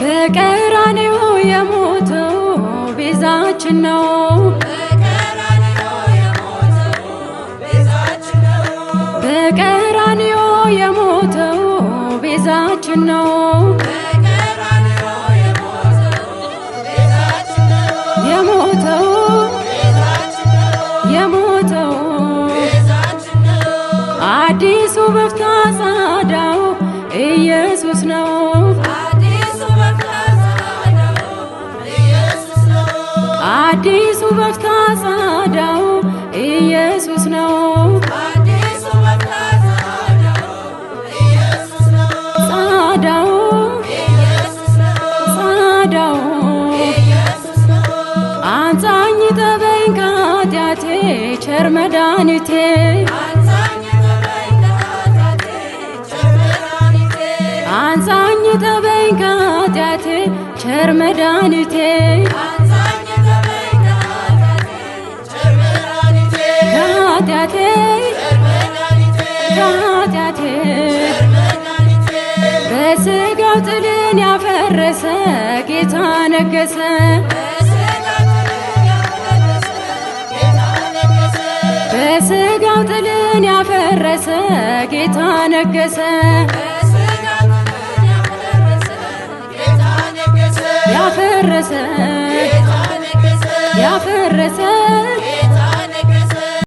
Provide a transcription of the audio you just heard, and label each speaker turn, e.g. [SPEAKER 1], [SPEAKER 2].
[SPEAKER 1] በቀራንዮ የሞተው ቤዛችን ነው። በቀራንዮ የሞተው ቤዛችን ነው። የሞተው አዲሱ በፍታ ጻዳው ኢየሱስ ነው። አዲሱ በፍታ ጻዳው ኢየሱስ ነው። ጻዳው አንጻኝ ጠበኝ ከኃጢአቴ ቸር መድኃኒቴ አንጻኝ ጠበኝ ከኃጢአቴ ቸር መድኃኒቴ ከኃጢአቴ በሥጋው ጥልን ያፈረሰ ጌታ ነገሰ። በሥጋው ጥልን ያፈረሰ ጌታ ነገሰ።